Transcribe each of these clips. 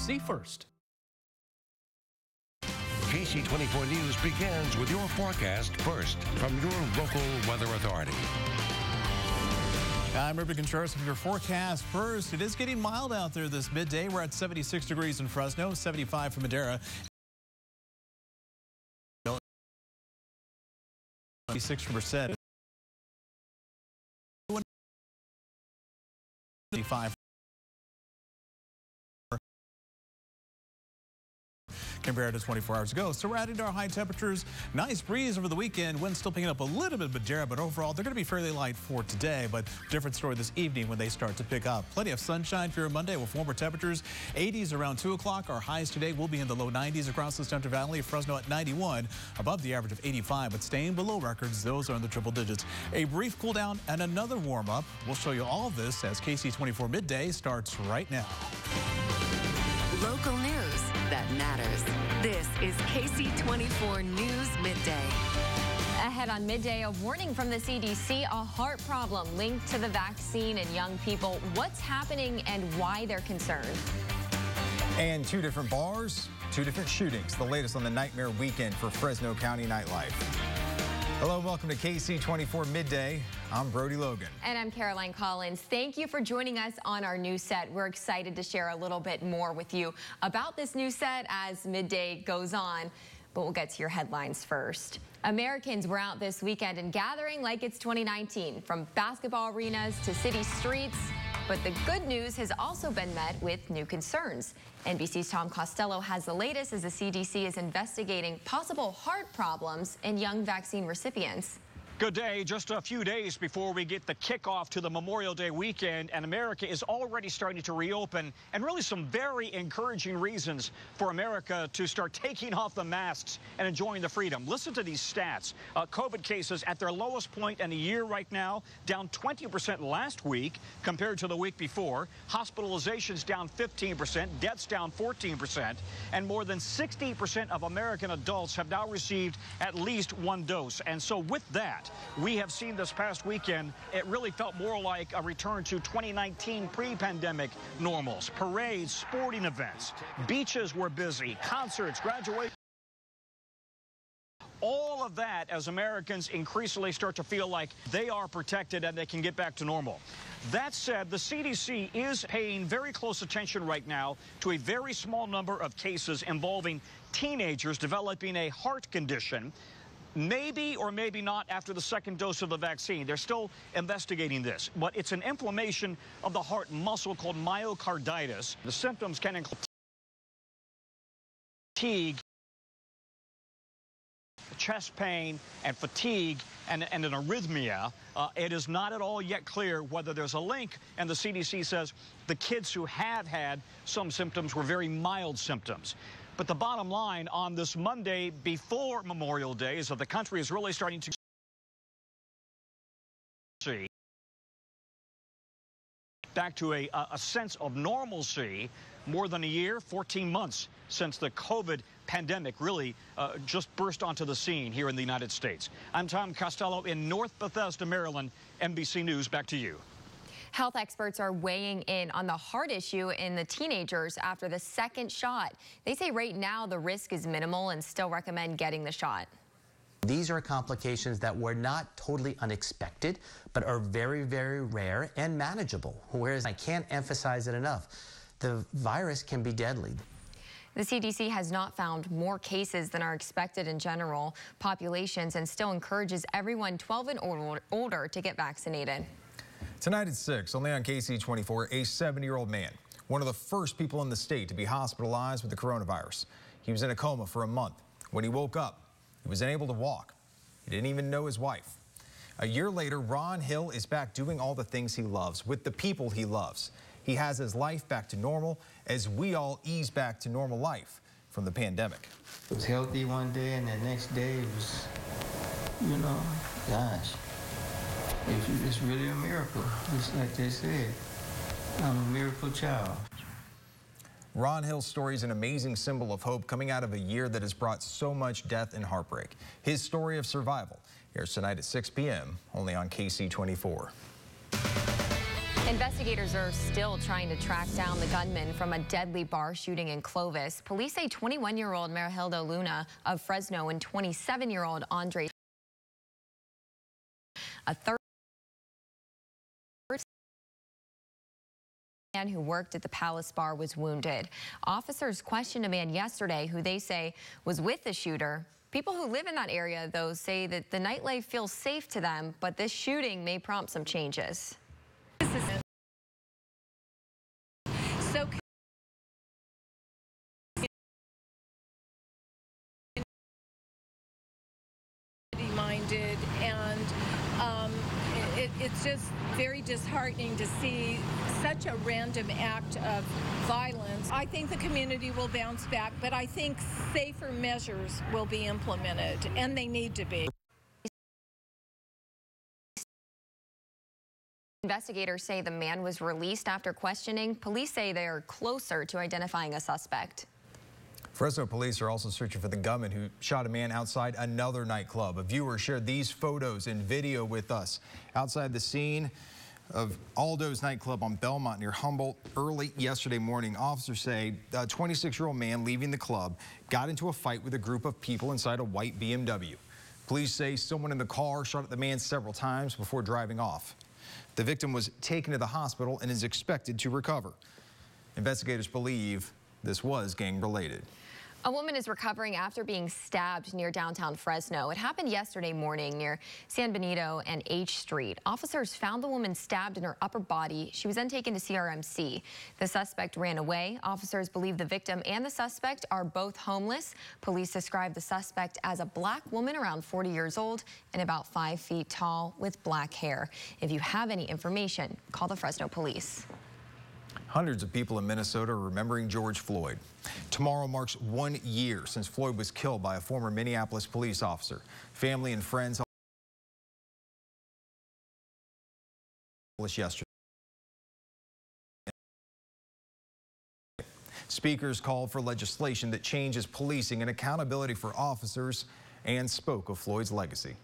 See first. ksee24 News begins with your forecast first from your local weather authority. I'm Ruben Contreras with your forecast first. It is getting mild out there this midday. We're at 76 degrees in Fresno, 75 for Madera. 6%. 75 compared to 24 hours ago. So we're adding to our high temperatures. Nice breeze over the weekend. Wind still picking up a little bit of Madera, but overall they're going to be fairly light for today. But different story this evening when they start to pick up. Plenty of sunshine for your Monday with warmer temperatures. 80s around 2 o'clock. Our highs today will be in the low 90s across the Central Valley. Fresno at 91, above the average of 85, but staying below records. Those are in the triple digits. A brief cool down and another warm up. We'll show you all of this as ksee24 Midday starts right now. Local news that matters. This is ksee24 News Midday. Ahead on midday, a warning from the CDC, a heart problem linked to the vaccine in young people. What's happening and why they're concerned. And 2 different bars, 2 different shootings. The latest on the nightmare weekend for Fresno County nightlife. Hello, welcome to ksee24 Midday. I'm Brody Logan. And I'm Caroline Collins. Thank you for joining us on our new set. We're excited to share a little bit more with you about this new set as midday goes on. But we'll get to your headlines first. Americans were out this weekend and gathering like it's 2019, from basketball arenas to city streets. But the good news has also been met with new concerns. NBC's Tom Costello has the latest as the CDC is investigating possible heart problems in young vaccine recipients. Good day. Just a few days before we get the kickoff to the Memorial Day weekend, and America is already starting to reopen, and really some very encouraging reasons for America to start taking off the masks and enjoying the freedom. Listen to these stats. COVID cases at their lowest point in a year right now, down 20% last week compared to the week before. Hospitalizations down 15%, deaths down 14%, and more than 60% of American adults have now received at least 1 dose. And so with that, we have seen this past weekend, it really felt more like a return to 2019 pre-pandemic normals. Parades, sporting events, beaches were busy, concerts, graduations. All of that as Americans increasingly start to feel like they are protected and they can get back to normal. That said, the CDC is paying very close attention right now to a very small number of cases involving teenagers developing a heart condition. Maybe or maybe not after the second dose of the vaccine. They're still investigating this, but it's an inflammation of the heart muscle called myocarditis. The symptoms can include fatigue, chest pain, and fatigue, and an arrhythmia. It is not at all yet clear whether there's a link, and the CDC says the kids who have had some symptoms were very mild symptoms. But the bottom line on this Monday before Memorial Day is that the country is really starting to see back to a sense of normalcy. More than a year, 14 months since the COVID pandemic really just burst onto the scene here in the United States. I'm Tom Costello in North Bethesda, Maryland. NBC News, back to you. Health experts are weighing in on the heart issue in the teenagers after the second shot. They say right now the risk is minimal and still recommend getting the shot. These are complications that were not totally unexpected, but are very, very rare and manageable. Whereas I can't emphasize it enough, the virus can be deadly. The CDC has not found more cases than are expected in general populations and still encourages everyone 12 and older to get vaccinated. Tonight at 6, only on ksee24, a 70-year-old man, one of the first people in the state to be hospitalized with the coronavirus. He was in a coma for a month. When he woke up, he was unable to walk. He didn't even know his wife. A year later, Ron Hill is back doing all the things he loves with the people he loves. He has his life back to normal as we all ease back to normal life from the pandemic. It was healthy one day, and the next day it was, you know, gosh. It's really a miracle, just like they said. I'm a miracle child. Ron Hill's story is an amazing symbol of hope coming out of a year that has brought so much death and heartbreak. His story of survival airs tonight at 6 p.m. only on ksee24. Investigators are still trying to track down the gunman from a deadly bar shooting in Clovis. Police say 21-year-old Marildo Luna of Fresno and 27-year-old Andre, a third man who worked at the Palace Bar, was wounded. Officers questioned a man yesterday who they say was with the shooter. People who live in that area, though, say that the nightlife feels safe to them, but this shooting may prompt some changes. So minded, and it's just very disheartening to see such a random act of violence. I think the community will bounce back, but I think safer measures will be implemented, and they need to be. Investigators say the man was released after questioning. Police say they are closer to identifying a suspect. Fresno police are also searching for the gunman who shot a man outside another nightclub. A viewer shared these photos and video with us outside the scene of Aldo's nightclub on Belmont near Humboldt early yesterday morning. Officers say a 26-year-old man leaving the club got into a fight with a group of people inside a white BMW. Police say someone in the car shot at the man several times before driving off. The victim was taken to the hospital and is expected to recover. Investigators believe this was gang-related. A woman is recovering after being stabbed near downtown Fresno. It happened yesterday morning near San Benito and H Street. Officers found the woman stabbed in her upper body. She was then taken to CRMC. The suspect ran away. Officers believe the victim and the suspect are both homeless. Police describe the suspect as a black woman around 40 years old and about 5 feet tall with black hair. If you have any information, call the Fresno police. Hundreds of people in Minnesota are remembering George Floyd. Tomorrow marks 1 year since Floyd was killed by a former Minneapolis police officer. Family and friends yesterday. Speakers called for legislation that changes policing and accountability for officers and spoke of Floyd's legacy.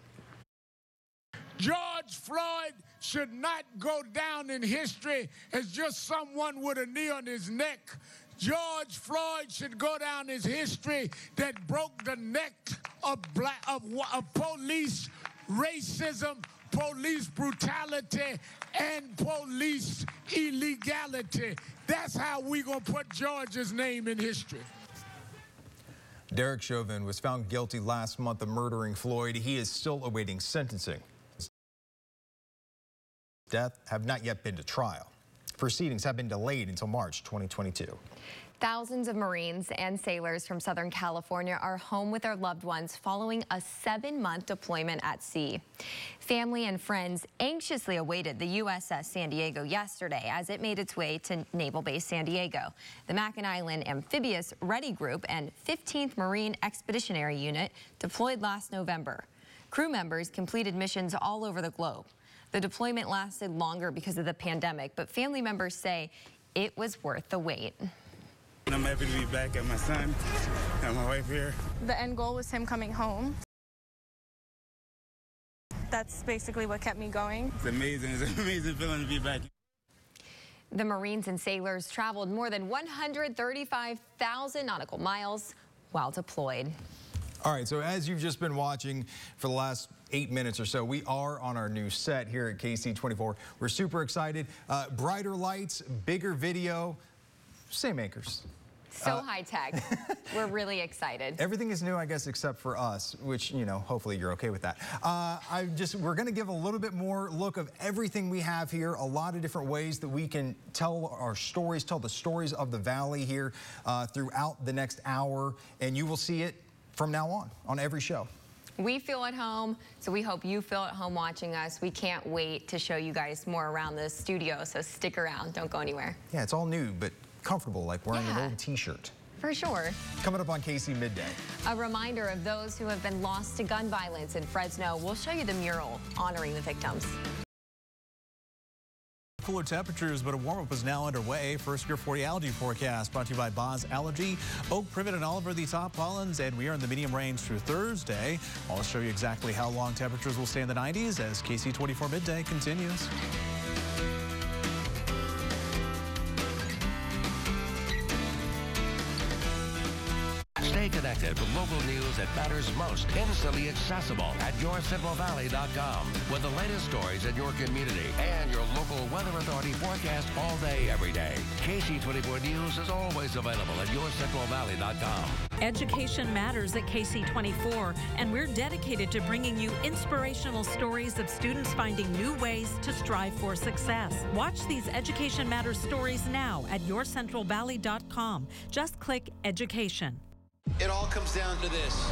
George Floyd should not go down in history as just someone with a knee on his neck. George Floyd should go down as history that broke the neck of police racism, police brutality, and police illegality. That's how we gonna put George's name in history. Derek Chauvin was found guilty last month of murdering Floyd. He is still awaiting sentencing. Death have not yet been to trial. Proceedings have been delayed until March 2022. Thousands of Marines and sailors from Southern California are home with their loved ones following a 7-month deployment at sea. Family and friends anxiously awaited the USS San Diego yesterday as it made its way to Naval Base San Diego. The Mackinac Island Amphibious Ready Group and 15th Marine Expeditionary Unit deployed last November. Crew members completed missions all over the globe. The deployment lasted longer because of the pandemic, but family members say it was worth the wait. I'm happy to be back at my son and my wife here. The end goal was him coming home. That's basically what kept me going. It's amazing. It's an amazing feeling to be back. The Marines and sailors traveled more than 135,000 nautical miles while deployed. All right, so as you've just been watching for the last 8 minutes or so, we are on our new set here at KC24. We're super excited. Brighter lights, bigger video, same anchors. So high tech. We're really excited. Everything is new, I guess, except for us, which, you know, hopefully you're okay with that. We're going to give a little bit more look of everything we have here, a lot of different ways that we can tell our stories, tell the stories of the Valley here throughout the next hour, and you will see it from now on every show. We feel at home, so we hope you feel at home watching us. We can't wait to show you guys more around the studio, so stick around. Don't go anywhere. Yeah, it's all new, but comfortable, like wearing an old t-shirt. For sure. Coming up on KC Midday. A reminder of those who have been lost to gun violence in Fresno. We'll show you the mural honoring the victims. Cooler temperatures, but a warm-up is now underway. First Year 40 allergy forecast brought to you by Boz Allergy, Oak, Privet, and Oliver, the top pollens, and we are in the medium range through Thursday. I'll show you exactly how long temperatures will stay in the 90s as KC24 Midday continues. Stay connected with local news that matters most, instantly accessible at yourcentralvalley.com with the latest stories in your community and your local weather authority forecast all day, every day. ksee24 News is always available at yourcentralvalley.com. Education matters at ksee24, and we're dedicated to bringing you inspirational stories of students finding new ways to strive for success. Watch these Education Matters stories now at yourcentralvalley.com. Just click Education. It all comes down to this.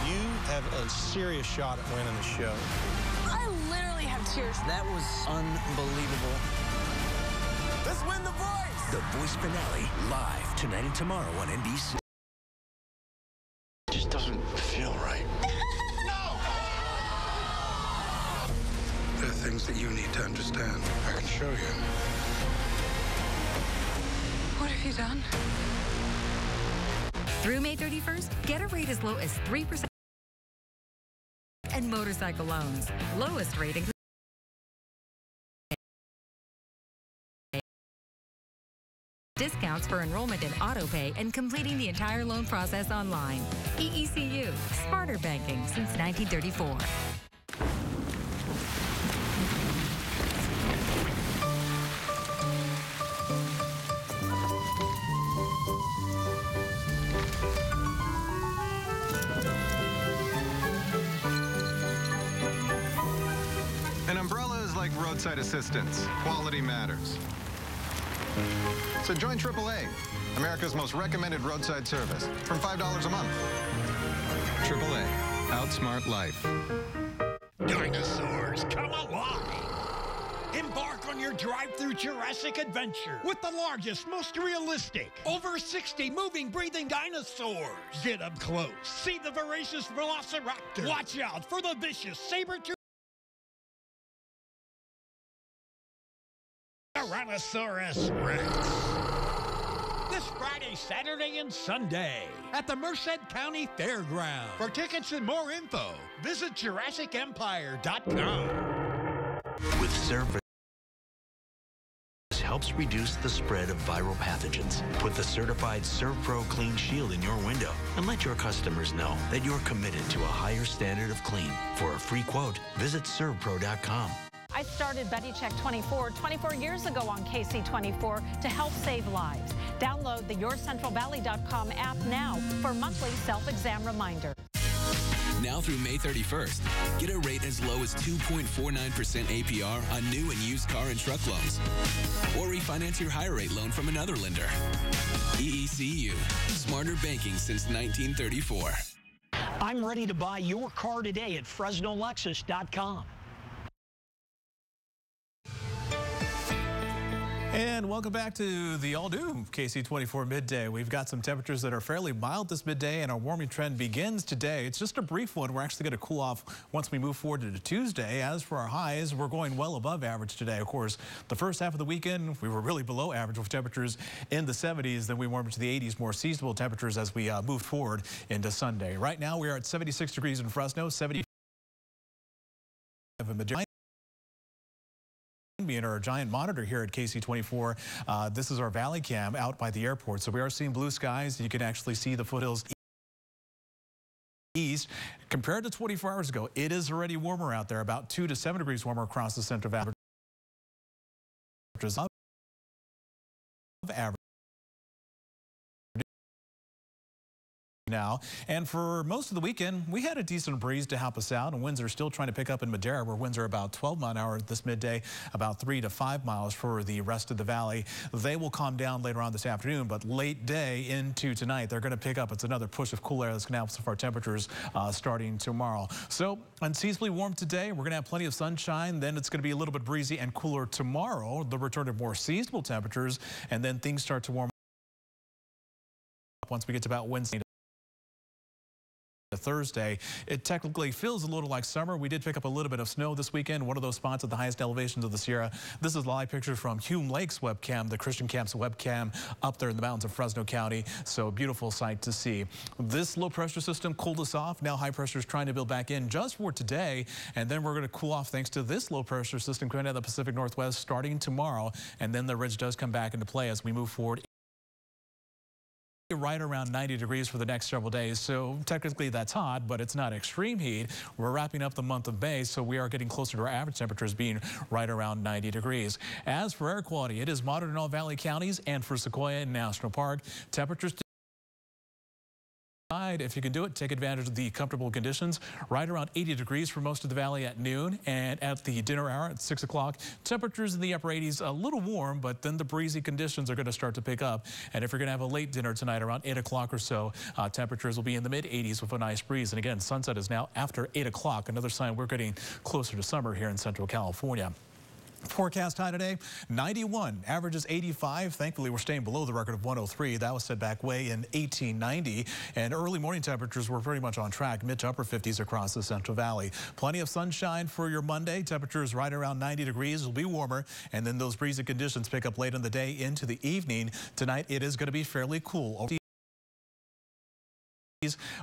You have a serious shot at winning the show. I literally have tears. That was unbelievable. Let's win The Voice! The Voice finale, live tonight and tomorrow on NBC. It just doesn't feel right. No! There are things that you need to understand. I can show you. What have you done? Through May 31st, get a rate as low as 3% and motorcycle loans. Lowest rate includes discounts for enrollment in autopay and completing the entire loan process online. EECU, smarter banking since 1934. An umbrella is like roadside assistance. Quality matters. So join AAA, America's most recommended roadside service, from $5 a month. AAA, outsmart life. Dinosaurs, come alive! Embark on your drive-through Jurassic adventure with the largest, most realistic, over 60 moving, breathing dinosaurs. Get up close. See the voracious velociraptor. Watch out for the vicious saber-toothed Tyrannosaurus Rex. This Friday, Saturday, and Sunday at the Merced County Fairground. For tickets and more info, visit JurassicEmpire.com. With Serve helps reduce the spread of viral pathogens. Put the certified ServPro Clean Shield in your window and let your customers know that you're committed to a higher standard of clean. For a free quote, visit servpro.com. I started BuddyCheck24 24 years ago on ksee24 to help save lives. Download the yourcentralvalley.com app now for monthly self-exam reminder. Now through May 31st, get a rate as low as 2.49% APR on new and used car and truck loans. Or refinance your higher rate loan from another lender. EECU, smarter banking since 1934. I'm ready to buy your car today at fresnolexus.com. And welcome back to the all-new ksee24 midday. We've got some temperatures that are fairly mild this midday, and our warming trend begins today. It's just a brief one. We're actually going to cool off once we move forward into Tuesday. As for our highs, we're going well above average today. Of course, the first half of the weekend, we were really below average with temperatures in the 70s. Then we warmed to the 80s, more seasonable temperatures as we moved forward into Sunday. Right now, we are at 76 degrees in Fresno, 75 in Medina. Being our giant monitor here at ksee24, this is our valley cam out by the airport. So we are seeing blue skies. You can actually see the foothills east. Compared to 24 hours ago, it is already warmer out there, about 2 to 7 degrees warmer across the Central Valley. Average now, and for most of the weekend we had a decent breeze to help us out, and winds are still trying to pick up in Madera, where winds are about 12 mile an hour this midday, about 3 to 5 miles for the rest of the valley. They will calm down later on this afternoon, but late day into tonight they're going to pick up. It's another push of cool air that's going to help some of our temperatures starting tomorrow. So unseasonably warm today. We're going to have plenty of sunshine. Then it's going to be a little bit breezy and cooler tomorrow. The return of more seasonable temperatures, and then things start to warm up once we get to about Wednesday. Thursday. It technically feels a little like summer. We did pick up a little bit of snow this weekend, one of those spots at the highest elevations of the Sierra. This is a live picture from Hume Lake's webcam, the Christian Camp's webcam up there in the mountains of Fresno County. So a beautiful sight to see. This low pressure system cooled us off. Now high pressure is trying to build back in just for today, and then we're going to cool off thanks to this low pressure system coming out of the Pacific Northwest starting tomorrow, and then the ridge does come back into play as we move forward right around 90 degrees for the next several days. So technically that's hot, but it's not extreme heat. We're wrapping up the month of May, so we are getting closer to our average temperatures being right around 90 degrees. As for air quality, it is moderate in all Valley counties and for Sequoia National Park. Temperatures if you can do it, take advantage of the comfortable conditions. Right around 80 degrees for most of the valley at noon, and at the dinner hour at 6 o'clock, temperatures in the upper 80s, a little warm, but then the breezy conditions are going to start to pick up. And if you're going to have a late dinner tonight around 8 o'clock or so, temperatures will be in the mid 80s with a nice breeze. And again, sunset is now after 8 o'clock, another sign we're getting closer to summer here in Central California. Forecast high today, 91, average is 85. Thankfully, we're staying below the record of 103. That was set back way in 1890. And early morning temperatures were pretty much on track, mid to upper 50s across the Central Valley. Plenty of sunshine for your Monday. Temperatures right around 90 degrees. It'll be warmer. And then those breezy conditions pick up late in the day into the evening. Tonight, it is going to be fairly cool.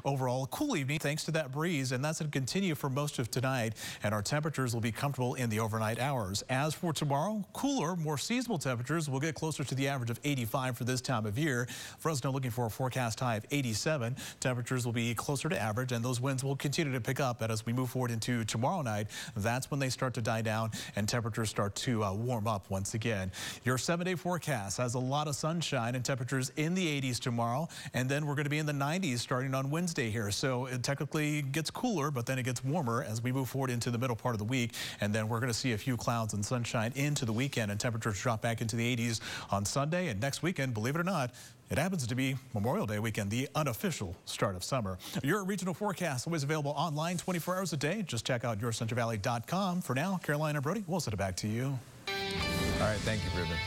Overall, a cool evening thanks to that breeze, and that's going to continue for most of tonight, and our temperatures will be comfortable in the overnight hours. As for tomorrow, cooler, more seasonal temperatures will get closer to the average of 85 for this time of year. Fresno looking for a forecast high of 87. Temperatures will be closer to average, and those winds will continue to pick up. And as we move forward into tomorrow night, that's when they start to die down and temperatures start to warm up once again. Your 7-day forecast has a lot of sunshine and temperatures in the 80s tomorrow, and then we're going to be in the 90s starting on Wednesday here. So it technically gets cooler, but then it gets warmer as we move forward into the middle part of the week. And then we're going to see a few clouds and sunshine into the weekend, and temperatures drop back into the 80s on Sunday. And next weekend, believe it or not, it happens to be Memorial Day weekend, the unofficial start of summer. Your regional forecast always available online 24 hours a day. Just check out yourcentralvalley.com. For now, Caroline and Brody, we'll send it back to you. All right, thank you, Ruben.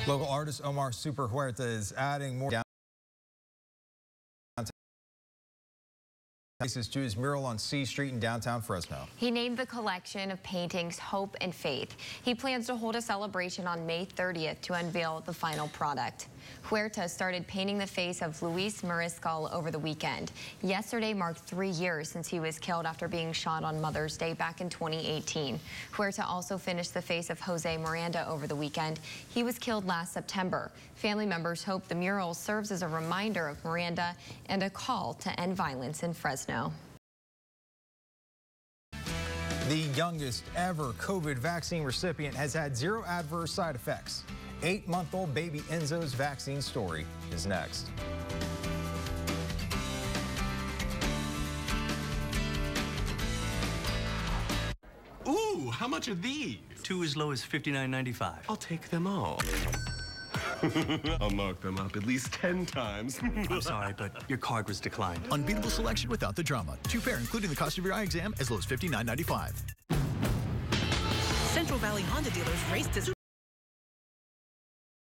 Local artist Omar Super Huerta is adding more to his mural on C Street in downtown Fresno. He named the collection of paintings Hope and Faith. He plans to hold a celebration on May 30th to unveil the final product. Huerta started painting the face of Luis Mariscal over the weekend. Yesterday marked 3 years since he was killed after being shot on Mother's Day back in 2018. Huerta also finished the face of Jose Miranda over the weekend. He was killed last September. Family members hope the mural serves as a reminder of Miranda and a call to end violence in Fresno. The youngest ever COVID vaccine recipient has had 0 adverse side effects. 8-month-old baby Enzo's vaccine story is next. Ooh, how much are these? 2 as low as $59.95. I'll take them all. I'll mark them up at least 10 times. I'm sorry, but your card was declined. Unbeatable selection without the drama. 2 pair, including the cost of your eye exam, as low as $59.95. Central Valley Honda dealers race to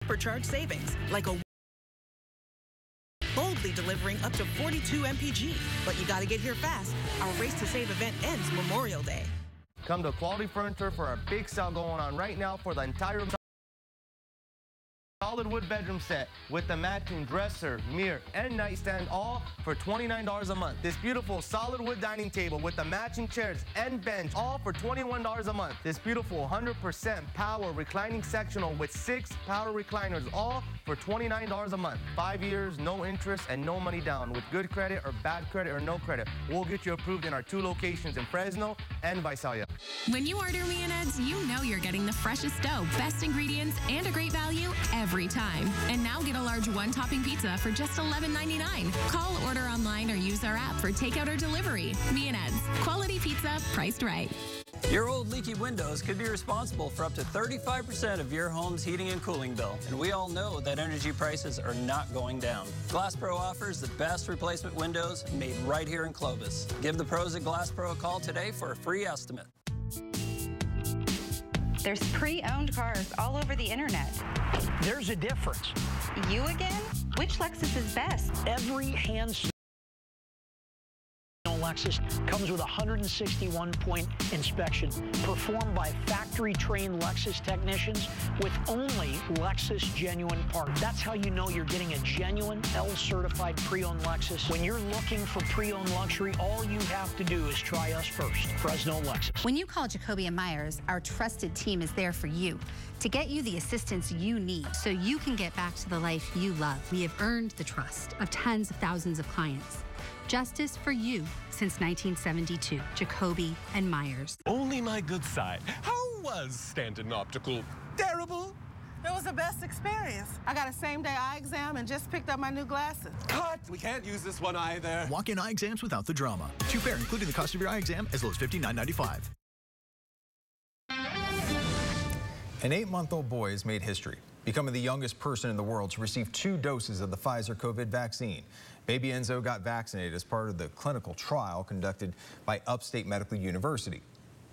supercharged savings, like a boldly delivering up to 42 mpg. But you gotta get here fast. Our Race to Save event ends Memorial Day. Come to Quality Furniture for our big sale going on right now for the entire solid wood bedroom set with the matching dresser, mirror, and nightstand, all for $29 a month. This beautiful solid wood dining table with the matching chairs and bench, all for $21 a month. This beautiful 100% power reclining sectional with 6 power recliners, all for $29 a month. 5 years, no interest, and no money down. With good credit or bad credit or no credit, we'll get you approved in our 2 locations in Fresno and Visalia. When you order Me and Ed's, you know you're getting the freshest dough, best ingredients, and a great value every time. And now get a large 1-topping pizza for just $11.99. Call, order online, or use our app for takeout or delivery. Me and Ed's. Quality pizza, priced right. Your old leaky windows could be responsible for up to 35% of your home's heating and cooling bill. And we all know that energy prices are not going down. Glass Pro offers the best replacement windows made right here in Clovis. Give the pros at Glass Pro a call today for a free estimate. There's pre-owned cars all over the internet. There's a difference. You again? Which Lexus is best? Every hands Lexus comes with a 161-point inspection performed by factory-trained Lexus technicians with only Lexus genuine parts. That's how you know you're getting a genuine L-certified pre-owned Lexus. When you're looking for pre-owned luxury, all you have to do is try us first. Fresno Lexus. When you call Jacoby & Myers, our trusted team is there for you to get you the assistance you need so you can get back to the life you love. We have earned the trust of tens of thousands of clients. Justice for you since 1972. Jacoby & Myers. Only my good side. How was Stanton Optical? Terrible? It was the best experience. I got a same-day eye exam and just picked up my new glasses. Cut! We can't use this one either. Walk-in eye exams without the drama. 2 pair, including the cost of your eye exam, as low as $59.95. An 8-month-old boy has made history, becoming the youngest person in the world to receive 2 doses of the Pfizer COVID vaccine. Baby Enzo got vaccinated as part of the clinical trial conducted by Upstate Medical University.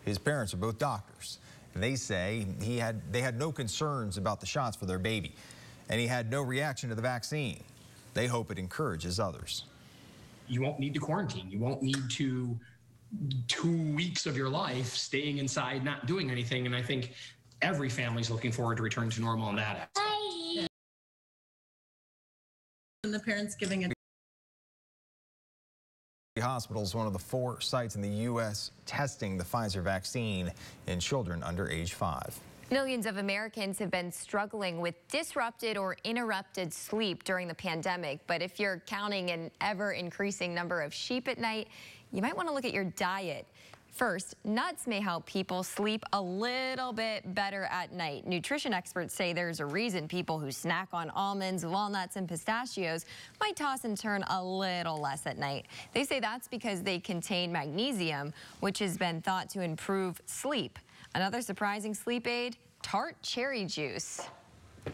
His parents are both doctors, and they say they had no concerns about the shots for their baby, and he had no reaction to the vaccine. They hope it encourages others. You won't need to quarantine. You won't need to 2 weeks of your life staying inside, not doing anything, and I think every family's looking forward to returning to normal in that aspect. And the parents giving it. Hospital is one of the 4 sites in the U.S. testing the Pfizer vaccine in children under age 5. Millions of Americans have been struggling with disrupted or interrupted sleep during the pandemic. But if you're counting an ever-increasing number of sheep at night, you might want to look at your diet. First, nuts may help people sleep a little bit better at night. Nutrition experts say there's a reason people who snack on almonds, walnuts, and pistachios might toss and turn a little less at night. They say that's because they contain magnesium, which has been thought to improve sleep. Another surprising sleep aid, tart cherry juice.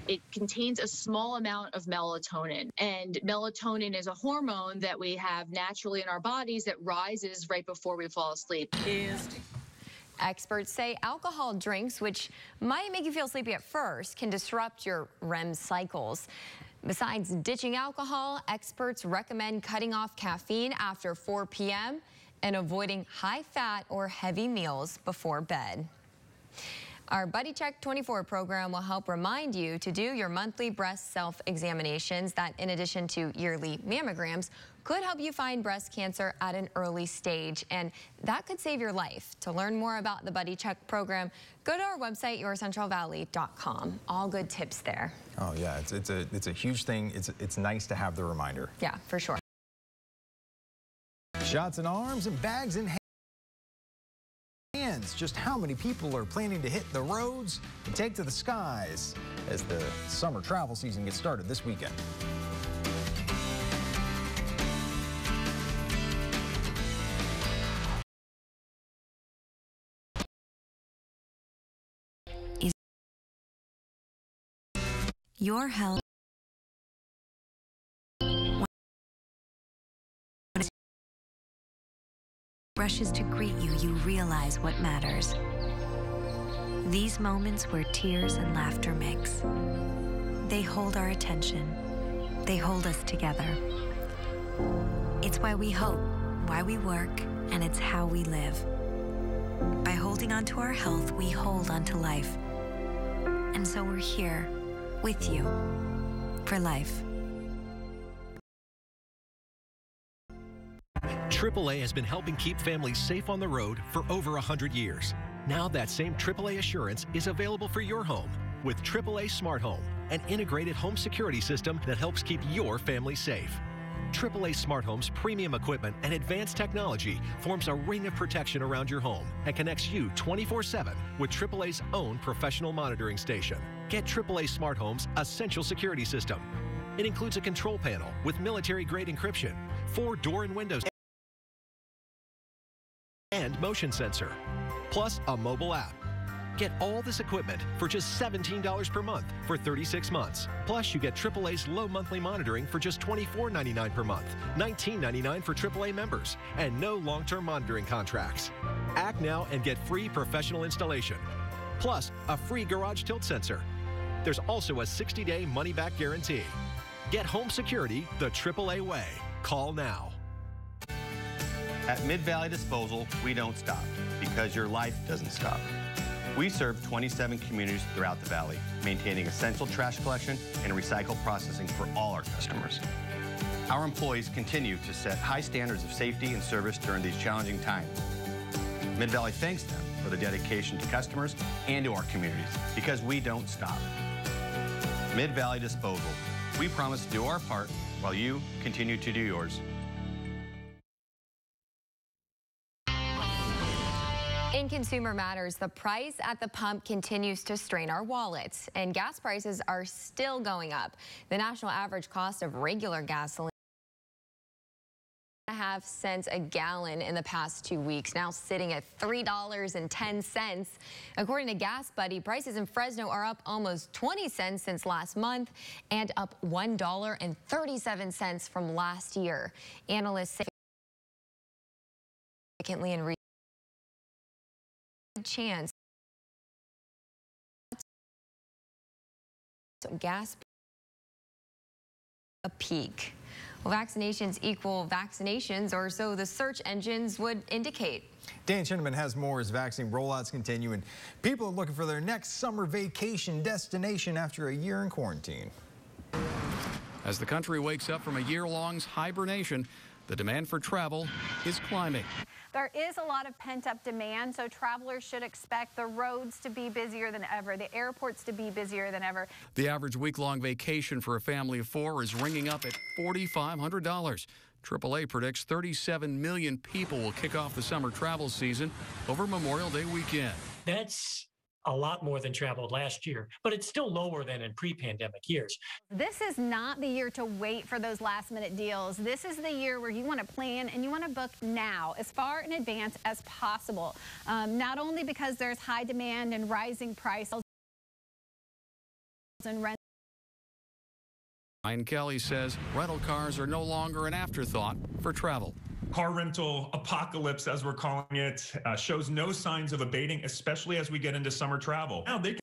It contains a small amount of melatonin, and melatonin is a hormone that we have naturally in our bodies that rises right before we fall asleep. Experts say alcohol drinks, which might make you feel sleepy at first, can disrupt your REM cycles. Besides ditching alcohol, experts recommend cutting off caffeine after 4 p.m. and avoiding high-fat or heavy meals before bed. Our Buddy Check 24 program will help remind you to do your monthly breast self-examinations that, in addition to yearly mammograms, could help you find breast cancer at an early stage, and that could save your life. To learn more about the Buddy Check program, go to our website, yourcentralvalley.com. All good tips there. Oh yeah, it's a huge thing. It's nice to have the reminder. Yeah, for sure. Shots in arms and bags in hands. Just how many people are planning to hit the roads and take to the skies as the summer travel season gets started this weekend? Your health rushes to greet you, you realize what matters. These moments where tears and laughter mix. They hold our attention. They hold us together. It's why we hope, why we work, and it's how we live. By holding on to our health, we hold on to life. And so we're here with you for life. AAA has been helping keep families safe on the road for over 100 years. Now that same AAA assurance is available for your home with AAA Smart Home, an integrated home security system that helps keep your family safe. AAA Smart Home's premium equipment and advanced technology forms a ring of protection around your home and connects you 24/7 with AAA's own professional monitoring station. Get AAA Smart Home's essential security system. It includes a control panel with military-grade encryption, 4 door and windows, and motion sensor, plus a mobile app. Get all this equipment for just $17 per month for 36 months. Plus, you get AAA's low monthly monitoring for just $24.99 per month, $19.99 for AAA members, and no long-term monitoring contracts. Act now and get free professional installation, plus a free garage tilt sensor. There's also a 60-day money-back guarantee. Get home security the AAA way. Call now. At Mid-Valley Disposal, we don't stop because your life doesn't stop. We serve 27 communities throughout the valley, maintaining essential trash collection and recycle processing for all our customers. Our employees continue to set high standards of safety and service during these challenging times. Mid-Valley thanks them for their dedication to customers and to our communities because we don't stop. Mid-Valley Disposal. We promise to do our part while you continue to do yours. In Consumer Matters, the price at the pump continues to strain our wallets, and gas prices are still going up. The national average cost of regular gasoline .5 cents a gallon in the past 2 weeks, now sitting at $3.10. According to Gas Buddy, prices in Fresno are up almost 20 cents since last month and up $1.37 from last year. Analysts say significantly in chance gas a peak. Well, vaccinations equal vaccinations, or so the search engines would indicate. Dan Shinneman has more as vaccine rollouts continue, and people are looking for their next summer vacation destination after a year in quarantine. As the country wakes up from a year-long hibernation, the demand for travel is climbing. There is a lot of pent-up demand, so travelers should expect the roads to be busier than ever, the airports to be busier than ever. The average week-long vacation for a family of 4 is ringing up at $4,500. AAA predicts 37 million people will kick off the summer travel season over Memorial Day weekend. That's a lot more than traveled last year, but it's still lower than in pre-pandemic years. This is not the year to wait for those last-minute deals. This is the year where you want to plan and you want to book now, as far in advance as possible. Not only because there's high demand and rising prices and rent. Ryan Kelly says rental cars are no longer an afterthought for travel. Car rental apocalypse, as we're calling it, shows no signs of abating, especially as we get into summer travel. Now they can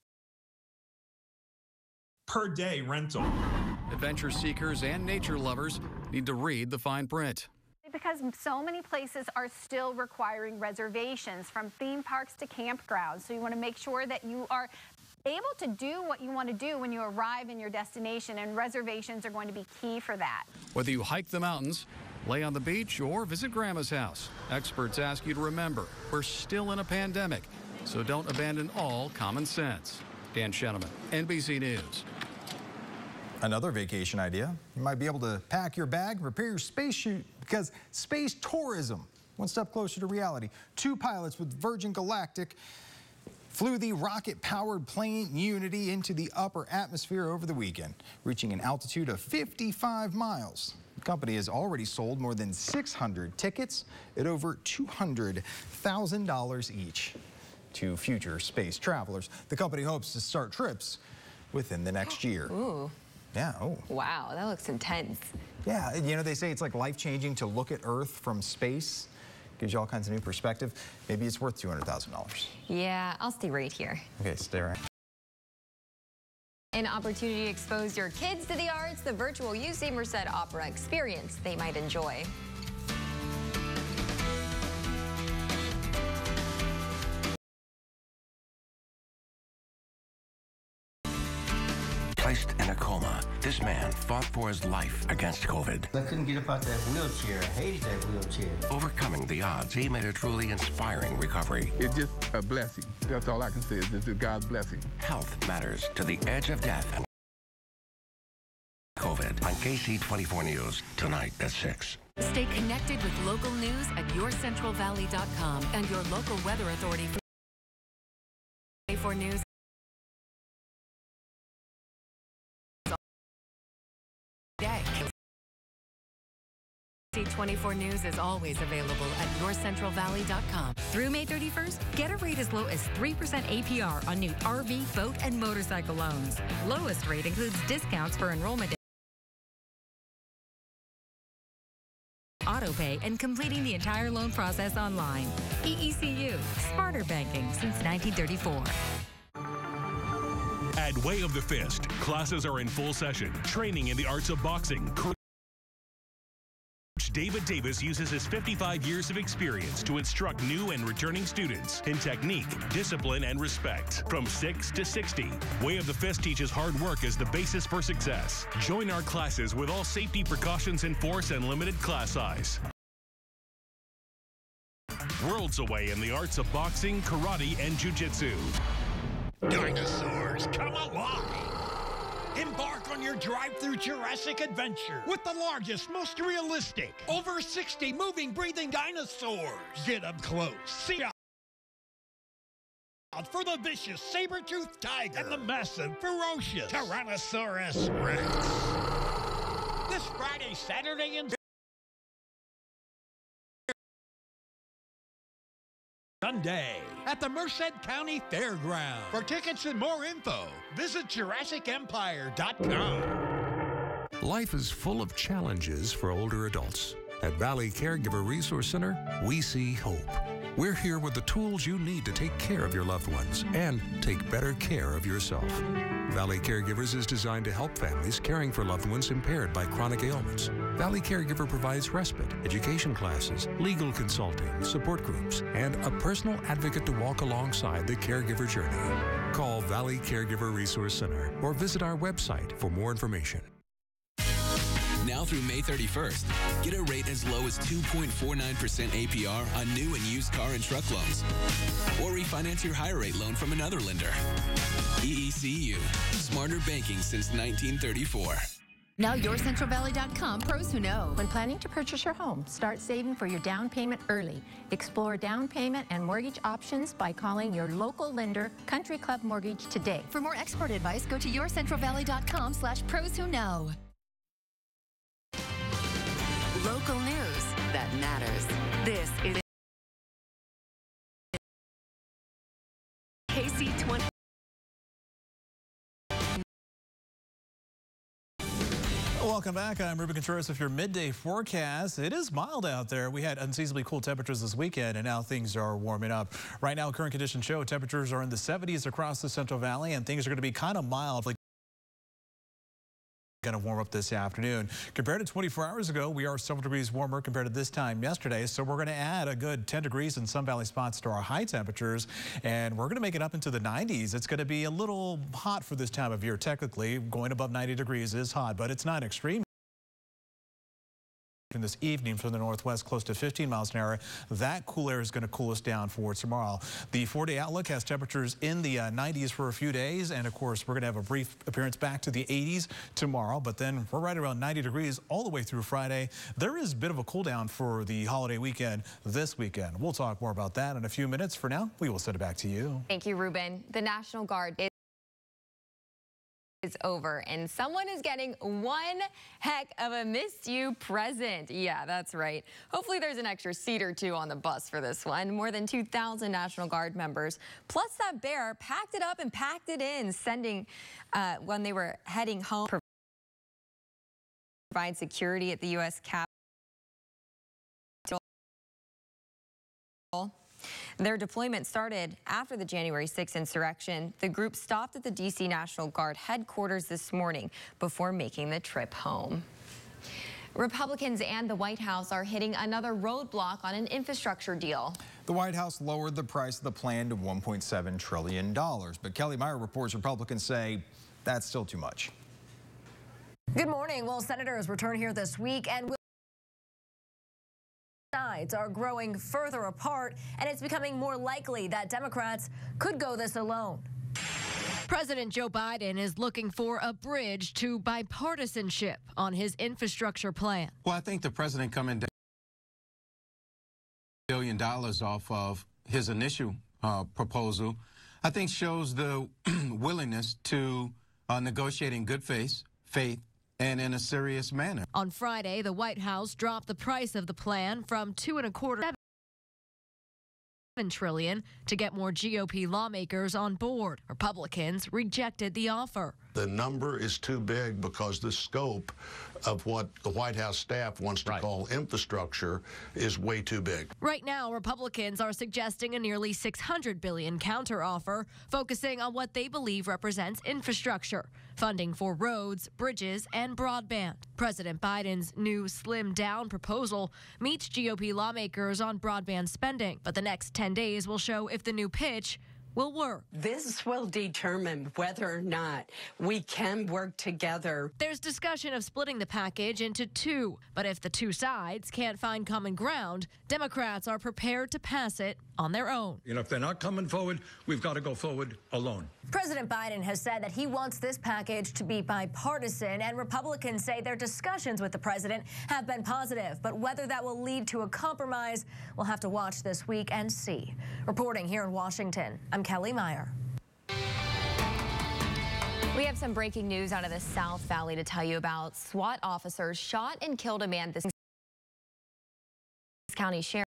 per day rental. Adventure seekers and nature lovers need to read the fine print. Because so many places are still requiring reservations, from theme parks to campgrounds. So you want to make sure that you are able to do what you want to do when you arrive in your destination, and reservations are going to be key for that. Whether you hike the mountains, lay on the beach, or visit Grandma's house, experts ask you to remember we're still in a pandemic, so don't abandon all common sense. Dan Shinneman, NBC News. Another vacation idea: you might be able to pack your bag, prepare your space suit, because space tourism, one step closer to reality. 2 pilots with Virgin Galactic flew the rocket-powered plane Unity into the upper atmosphere over the weekend, reaching an altitude of 55 miles. The company has already sold more than 600 tickets at over $200,000 each to future space travelers. The company hopes to start trips within the next year. Ooh. Yeah. Oh. Wow, that looks intense. Yeah, you know, they say it's like life-changing to look at Earth from space. Gives you all kinds of new perspective. Maybe it's worth $200,000. Yeah, I'll stay right here. Okay, stay right. An opportunity to expose your kids to the arts, the virtual UC Merced Opera experience they might enjoy. Placed in a coma, this man fought for his life against COVID. I couldn't get up out that wheelchair. I hated that wheelchair. Overcoming the odds, he made a truly inspiring recovery. It's just a blessing. That's all I can say is this is God's blessing. Health matters to the edge of death and COVID on ksee24 News, tonight at 6. Stay connected with local news at yourcentralvalley.com and your local weather authority for news. ksee24 News is always available at yourcentralvalley.com. Through May 31st, get a rate as low as 3% APR on new RV, boat, and motorcycle loans. Lowest rate includes discounts for enrollment, auto pay, and completing the entire loan process online. EECU, smarter banking since 1934. At Way of the Fist, classes are in full session. Training in the arts of boxing, David Davis uses his 55 years of experience to instruct new and returning students in technique, discipline, and respect. From 6 to 60, Way of the Fist teaches hard work as the basis for success. Join our classes with all safety precautions in force and limited class size. Worlds away in the arts of boxing, karate, and jiu-jitsu. Dinosaurs, come alive! Embark on your drive-through Jurassic adventure with the largest, most realistic, over 60 moving, breathing dinosaurs. Get up close. See out for the vicious saber-toothed tiger and the massive, ferocious Tyrannosaurus Rex. This Friday, Saturday, and Sunday at the Merced County Fairgrounds. For tickets and more info, visit JurassicEmpire.com. Life is full of challenges for older adults. At Valley Caregiver Resource Center, we see hope. We're here with the tools you need to take care of your loved ones and take better care of yourself. Valley Caregivers is designed to help families caring for loved ones impaired by chronic ailments. Valley Caregiver provides respite, education classes, legal consulting, support groups, and a personal advocate to walk alongside the caregiver journey. Call Valley Caregiver Resource Center or visit our website for more information. Now through May 31st, get a rate as low as 2.49% APR on new and used car and truck loans. Or refinance your higher rate loan from another lender. EECU, smarter banking since 1934. Now YourCentralValley.com pros who know. When planning to purchase your home, start saving for your down payment early. Explore down payment and mortgage options by calling your local lender, Country Club Mortgage, today. For more expert advice, go to YourCentralValley.com/pros who know. Local news that matters. This is ksee24. Welcome back. I'm Ruben Contreras with your midday forecast. It is mild out there. We had unseasonably cool temperatures this weekend, and now things are warming up. Right now, current conditions show temperatures are in the 70s across the Central Valley, and things are going to be kind of mild. Going to warm up this afternoon. Compared to 24 hours ago, we are several degrees warmer compared to this time yesterday, so we're going to add a good 10 degrees in some valley spots to our high temperatures, and we're going to make it up into the 90s. It's going to be a little hot for this time of year. Technically, going above 90 degrees is hot, but it's not extreme. This evening from the northwest, close to 15 miles an hour. That cool air is going to cool us down for tomorrow. The 4-day outlook has temperatures in the 90s for a few days, and of course we're going to have a brief appearance back to the 80s tomorrow, but then we're right around 90 degrees all the way through Friday. There is a bit of a cool down for the holiday weekend this weekend. We'll talk more about that in a few minutes. For now, we will send it back to you. Thank you, Ruben. The National Guard is over, and someone is getting one heck of a miss you present. Yeah, that's right. Hopefully there's an extra seat or two on the bus for this one. More than 2,000 National Guard members, plus that bear, packed it up and packed it in, sending when they were heading home. Provide security at the U.S. Capitol. Their deployment started after the January 6th insurrection. The group stopped at the D.C. National Guard headquarters this morning before making the trip home. Republicans and the White House are hitting another roadblock on an infrastructure deal. The White House lowered the price of the plan to $1.7 trillion. But Kelly Meyer reports Republicans say that's still too much. Good morning. Well, senators return here this week, and sides are growing further apart, and it's becoming more likely that Democrats could go this alone. President Joe Biden is looking for a bridge to bipartisanship on his infrastructure plan. Well, I think the president coming down $1 billion off of his initial proposal, I think shows the willingness to negotiate in good faith, and in a serious manner. On Friday, the White House dropped the price of the plan from $2.25 trillion to get more GOP lawmakers on board. Republicans rejected the offer. the number is too big because the scope of what the White House staff wants to call infrastructure is way too big. Right now, Republicans are suggesting a nearly $600 billion counteroffer, focusing on what they believe represents infrastructure, funding for roads, bridges, and broadband. President Biden's new slimmed-down proposal meets GOP lawmakers on broadband spending, but the next 10 days will show if the new pitch will work. This will determine whether or not we can work together. There's discussion of splitting the package into two, but if the two sides can't find common ground, Democrats are prepared to pass it on their own. You know, if they're not coming forward, we've got to go forward alone. President Biden has said that he wants this package to be bipartisan, and Republicans say their discussions with the president have been positive. But whether that will lead to a compromise, we'll have to watch this week and see. Reporting here in Washington, I'm Kelly Meyer. We have some breaking news out of the South Valley to tell you about. SWAT officers shot and killed a man. This county sheriff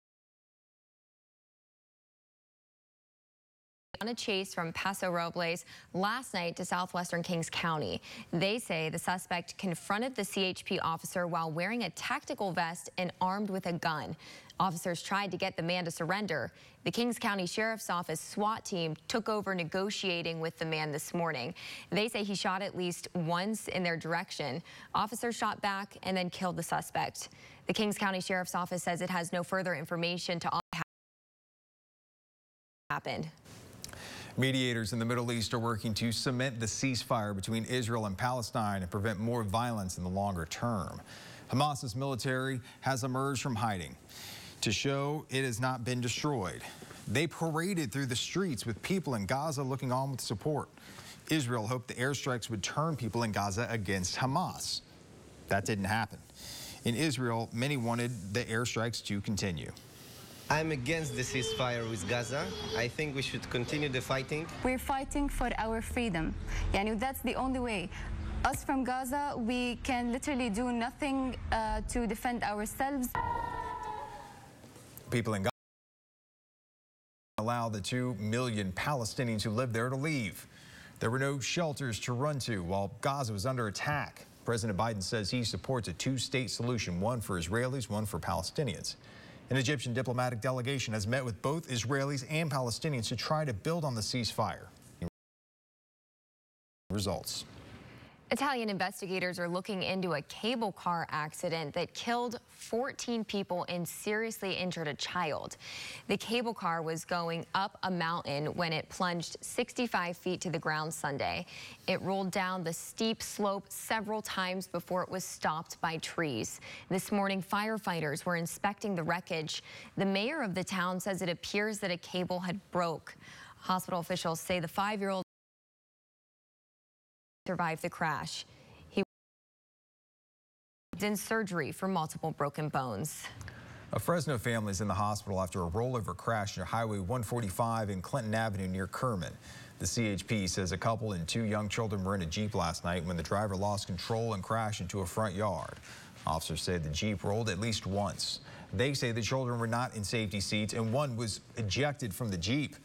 on a chase from Paso Robles last night to southwestern Kings County. They say the suspect confronted the CHP officer while wearing a tactical vest and armed with a gun. Officers tried to get the man to surrender. The Kings County Sheriff's Office SWAT team took over negotiating with the man this morning. They say he shot at least once in their direction. Officers shot back and then killed the suspect. The Kings County Sheriff's Office says it has no further information to happened. Mediators in the Middle East are working to cement the ceasefire between Israel and Palestine and prevent more violence in the longer term. Hamas's military has emerged from hiding to show it has not been destroyed. They paraded through the streets with people in Gaza looking on with support. Israel hoped the airstrikes would turn people in Gaza against Hamas. That didn't happen. In Israel, many wanted the airstrikes to continue. I'm against the ceasefire with Gaza. I think we should continue the fighting. We're fighting for our freedom. That's the only way. Us from Gaza, we can literally do nothing to defend ourselves. People in Gaza allow the 2 million Palestinians who live there to leave. There were no shelters to run to while Gaza was under attack. President Biden says he supports a two-state solution, one for Israelis, one for Palestinians. An Egyptian diplomatic delegation has met with both Israelis and Palestinians to try to build on the ceasefire. Results. Italian investigators are looking into a cable car accident that killed 14 people and seriously injured a child. The cable car was going up a mountain when it plunged 65 feet to the ground Sunday. It rolled down the steep slope several times before it was stopped by trees. This morning, firefighters were inspecting the wreckage. The mayor of the town says it appears that a cable had broke. Hospital officials say the 5-year-old survived the crash. He was in surgery for multiple broken bones. A Fresno family is in the hospital after a rollover crash near Highway 145 and Clinton Avenue near Kerman. The CHP says a couple and 2 young children were in a Jeep last night when the driver lost control and crashed into a front yard. Officers say the Jeep rolled at least once. They say the children were not in safety seats and one was ejected from the Jeep.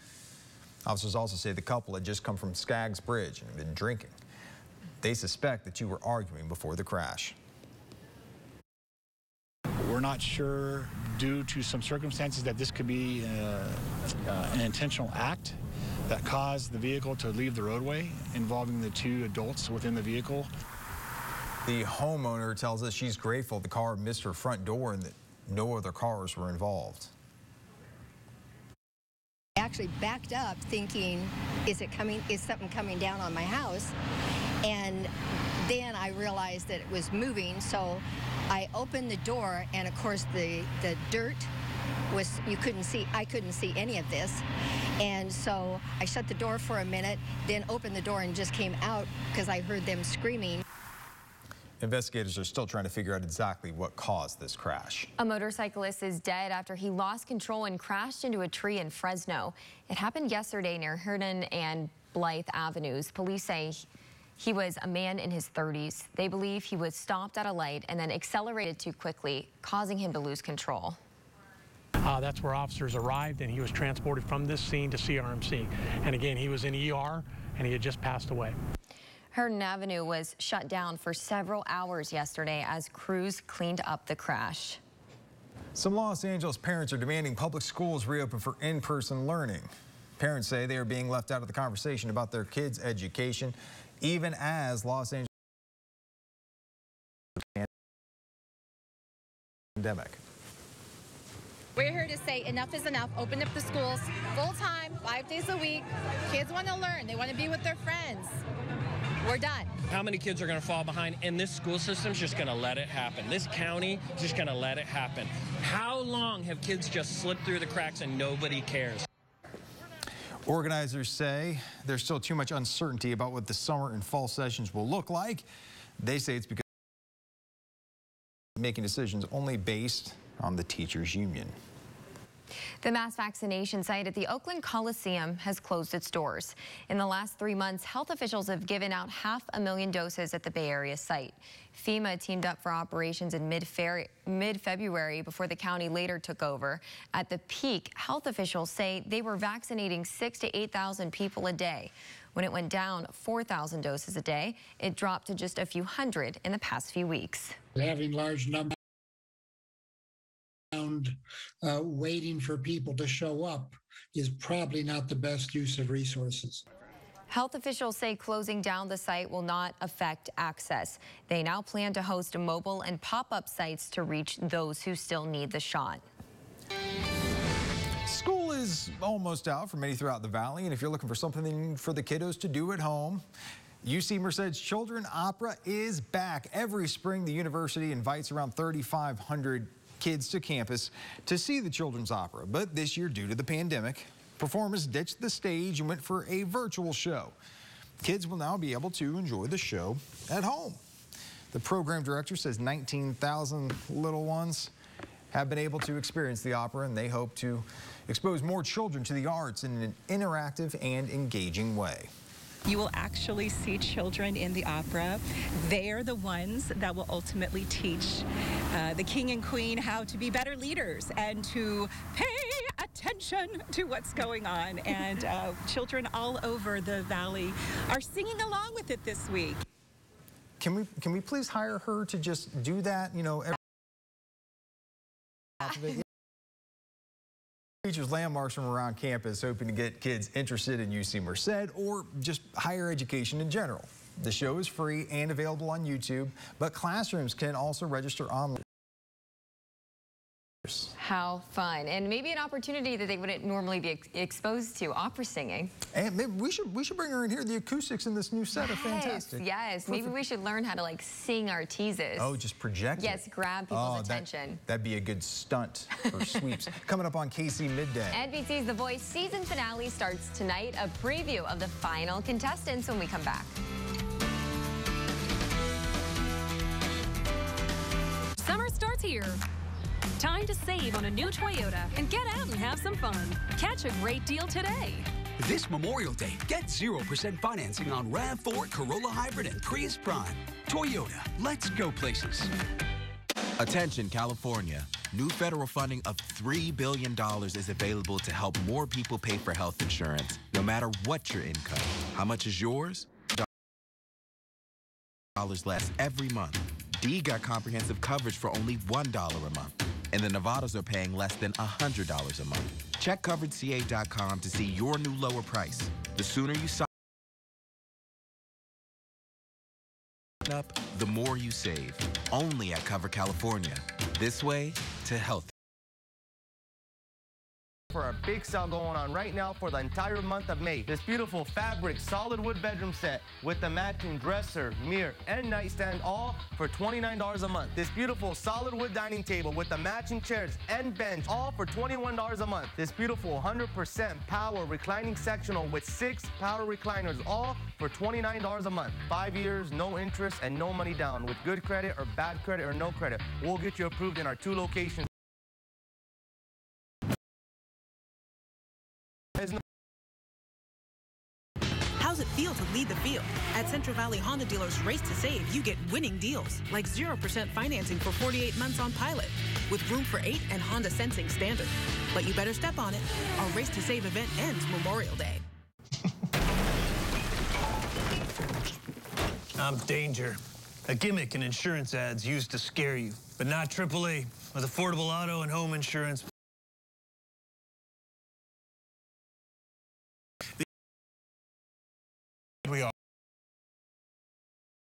Officers also say the couple had just come from Skaggs Bridge and had been drinking. They suspect the 2 were arguing before the crash. We're not sure, due to some circumstances, that this could be an intentional act that caused the vehicle to leave the roadway, involving the 2 adults within the vehicle. The homeowner tells us she's grateful the car missed her front door and that no other cars were involved. I actually backed up thinking, is something coming down on my house? And then I realized that it was moving, so I opened the door, and of course the dirt was, I couldn't see any of this. And so I shut the door for a minute, then opened the door and just came out because I heard them screaming. Investigators are still trying to figure out exactly what caused this crash. A motorcyclist is dead after he lost control and crashed into a tree in Fresno. It happened yesterday near Herndon and Blythe Avenues. Police say he was a man in his 30s. They believe he was stopped at a light and then accelerated too quickly, causing him to lose control. That's where officers arrived, and he was transported from this scene to CRMC. And again, he was in ER, and he had just passed away. Herndon Avenue was shut down for several hours yesterday as crews cleaned up the crash. Some Los Angeles parents are demanding public schools reopen for in-person learning. Parents say they are being left out of the conversation about their kids' education, even as Los Angeles pandemic. We're here to say enough is enough. Open up the schools full time, 5 days a week. Kids want to learn. They want to be with their friends. We're done. How many kids are going to fall behind? And this school system's just going to let it happen. This county is just going to let it happen. How long have kids just slipped through the cracks and nobody cares? Organizers say there's still too much uncertainty about what the summer and fall sessions will look like. They say it's because making decisions only based on the teachers' union. The mass vaccination site at the Oakland Coliseum has closed its doors. In the last 3 months, health officials have given out 500,000 doses at the Bay Area site. FEMA teamed up for operations in mid-February before the county later took over. At the peak, health officials say they were vaccinating 6,000 to 8,000 people a day. When it went down 4,000 doses a day, it dropped to just a few hundred in the past few weeks. Having large numbers waiting for people to show up is probably not the best use of resources. Health officials say closing down the site will not affect access. They now plan to host mobile and pop-up sites to reach those who still need the shot. School is almost out for many throughout the valley, and if you're looking for something for the kiddos to do at home, UC Merced's Children Opera is back. Every spring, the university invites around 3,500 kids to campus to see the children's opera. But this year, due to the pandemic, performers ditched the stage and went for a virtual show. Kids will now be able to enjoy the show at home. The program director says 19,000 little ones have been able to experience the opera, and they hope to expose more children to the arts in an interactive and engaging way. You will actually see children in the opera. They are the ones that will ultimately teach the king and queen how to be better leaders and to pay attention to what's going on. And children all over the valley are singing along with it this week. Can we please hire her to just do that? You know, features landmarks from around campus, hoping to get kids interested in UC Merced or just higher education in general. The show is free and available on YouTube, but classrooms can also register online. How fun, and maybe an opportunity that they wouldn't normally be exposed to, opera singing. And maybe we should bring her in here. The acoustics in this new set are fantastic. Yes, maybe we should learn how to like sing our teases. Oh, just project Yes, grab people's attention. That'd be a good stunt for sweeps. Coming up on KC Midday. NBC's The Voice season finale starts tonight. A preview of the final contestants when we come back. Summer starts here. Time to save on a new Toyota and get out and have some fun. Catch a great deal today. This Memorial Day, get 0% financing on RAV4, Corolla Hybrid, and Prius Prime. Toyota, let's go places. Attention, California. New federal funding of $3 billion is available to help more people pay for health insurance, no matter what your income. How much is yours? $1 less every month. D got comprehensive coverage for only $1 a month. And the Nevadas are paying less than $100 a month. Check CoveredCA.com to see your new lower price. The sooner you sign up, the more you save. Only at Cover California. This way to health. For a big sale going on right now for the entire month of May. This beautiful fabric solid wood bedroom set with the matching dresser, mirror, and nightstand, all for $29 a month. This beautiful solid wood dining table with the matching chairs and bench, all for $21 a month. This beautiful 100% power reclining sectional with 6 power recliners, all for $29 a month. 5 years, no interest, and no money down. With good credit or bad credit or no credit, we'll get you approved in our 2 locations. How's it feel to lead the field? At Central Valley Honda dealers Race to Save, you get winning deals, like 0% financing for 48 months on Pilot, with room for 8 and Honda Sensing Standard. But you better step on it. Our Race to Save event ends Memorial Day. Danger. A gimmick in insurance ads used to scare you, but not AAA. With affordable auto and home insurance, we are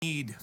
need